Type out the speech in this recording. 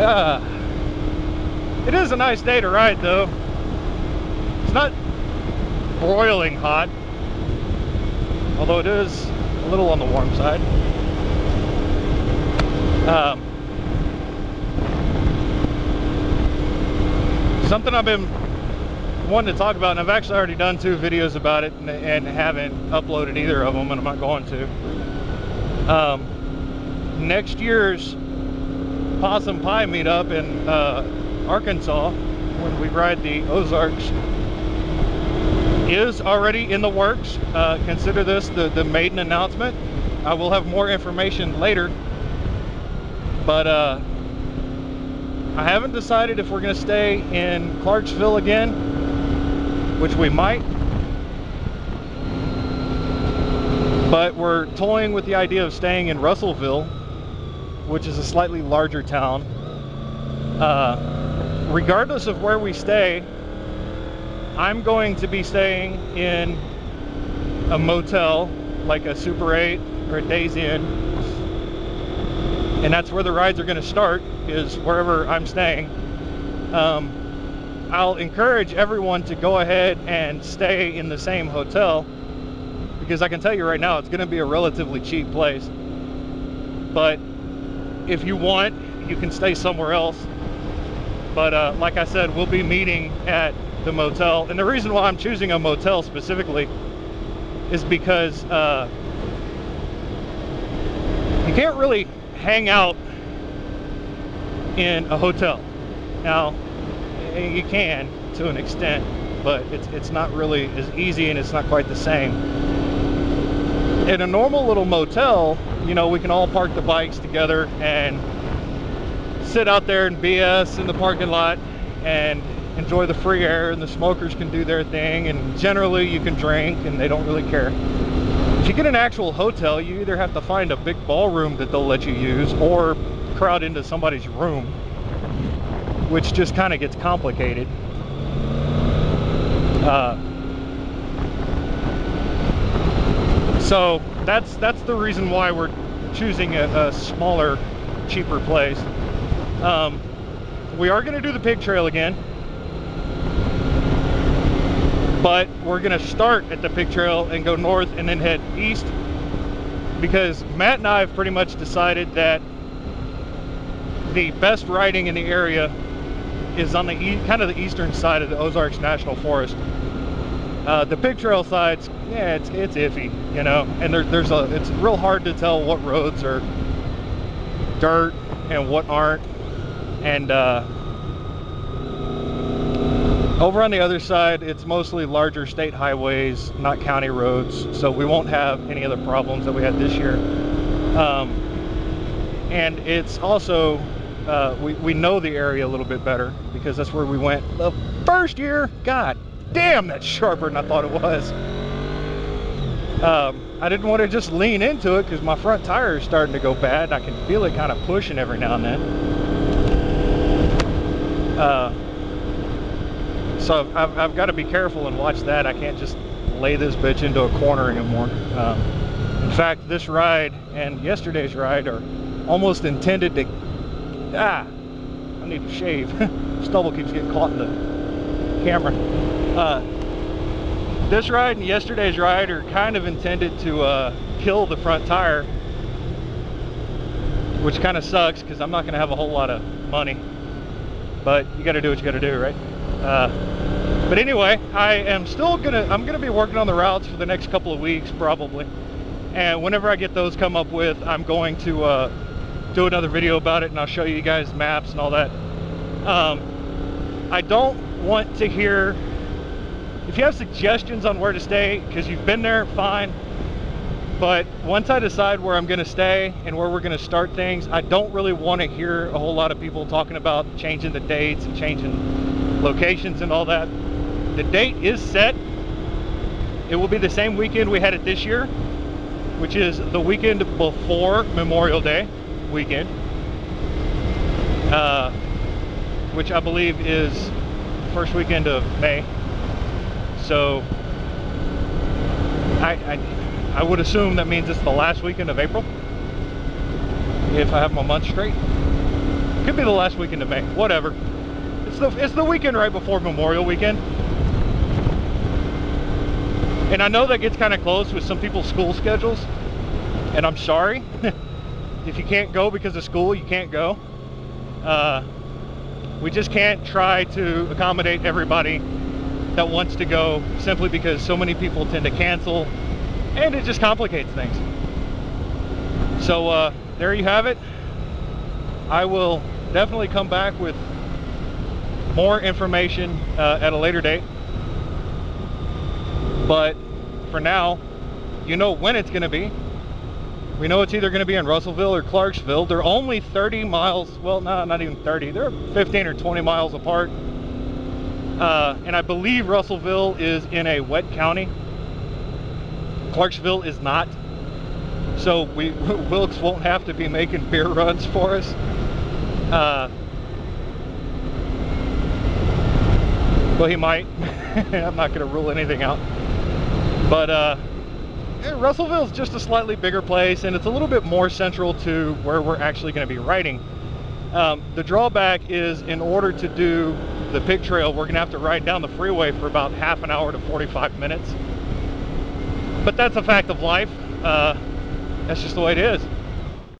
It is a nice day to ride, though. It's not broiling hot, although it is a little on the warm side. Something I've been wanting to talk about, and I've actually already done 2 videos about it and haven't uploaded either of them, and I'm not going to. Next year's Possum Pie meetup in Arkansas, when we ride the Ozarks, is already in the works. Consider this the maiden announcement. I will have more information later, but I haven't decided if we're going to stay in Clarksville again, which we might, but we're toying with the idea of staying in Russellville, which is a slightly larger town. Regardless of where we stay, I'm going to be staying in a motel, like a Super 8 or a Days Inn, and that's where the rides are going to start, is wherever I'm staying. I'll encourage everyone to go ahead and stay in the same hotel, because I can tell you right now it's going to be a relatively cheap place. But if you want, you can stay somewhere else. But like I said, we'll be meeting at the motel, and the reason why I'm choosing a motel specifically is because you can't really hang out in a hotel. Now, you can to an extent, but it's not really as easy, and it's not quite the same. In a normal little motel, you know, we can all park the bikes together and sit out there and BS in the parking lot and enjoy the free air, and the smokers can do their thing, and generally you can drink and they don't really care. If you get an actual hotel, you either have to find a big ballroom that they'll let you use, or crowd into somebody's room, which just kind of gets complicated. So that's the reason why we're choosing a smaller, cheaper place. We are going to do the pig trail again, but we're going to start at the pig trail and go north and then head east, because Matt and I have pretty much decided that the best riding in the area is on the kind of the eastern side of the Ozarks National Forest. The pig trail sides, yeah, it's iffy, you know, and it's real hard to tell what roads are dirt and what aren't. And over on the other side, it's mostly larger state highways, not county roads, so we won't have any of the problems that we had this year. And it's also, we know the area a little bit better, because that's where we went the first year. God damn, that's sharper than I thought it was. I didn't want to just lean into it because my front tire is starting to go bad. I can feel it kind of pushing every now and then. So I've got to be careful and watch that. I can't just lay this bitch into a corner anymore. In fact, this ride and yesterday's ride are almost intended to... I need to shave. Stubble keeps getting caught in the camera. This ride and yesterday's ride are kind of intended to kill the front tire, which kind of sucks because I'm not going to have a whole lot of money. But you got to do what you got to do, right? But anyway, I'm gonna be working on the routes for the next couple of weeks probably, and whenever I get those come up with, I'm going to do another video about it, and I'll show you guys maps and all that. I don't want to hear if you have suggestions on where to stay, because you've been there, fine. But once I decide where I'm going to stay and where we're going to start things, I don't really want to hear a whole lot of people talking about changing the dates and changing locations and all that. The date is set. It will be the same weekend we had it this year, which is the weekend before Memorial Day weekend, which I believe is the first weekend of May. So I would assume that means it's the last weekend of April, if I have my month straight. Could be the last weekend of May. Whatever. It's the weekend right before Memorial Weekend. And I know that gets kind of close with some people's school schedules. And I'm sorry. If you can't go because of school, you can't go. We just can't try to accommodate everybody that wants to go, simply because so many people tend to cancel, and it just complicates things. So there you have it. I will definitely come back with more information at a later date. But for now, you know when it's going to be. We know it's either going to be in Russellville or Clarksville. They're only 30 miles, well, no, not even 30. They're 15 or 20 miles apart. And I believe Russellville is in a wet county. Clarksville is not. So Wilkes won't have to be making beer runs for us. Well, he might. I'm not going to rule anything out. But Russellville is just a slightly bigger place, and it's a little bit more central to where we're actually going to be riding. The drawback is, in order to do the pig trail, we're going to have to ride down the freeway for about half an hour to 45 minutes. But that's a fact of life. That's just the way it is.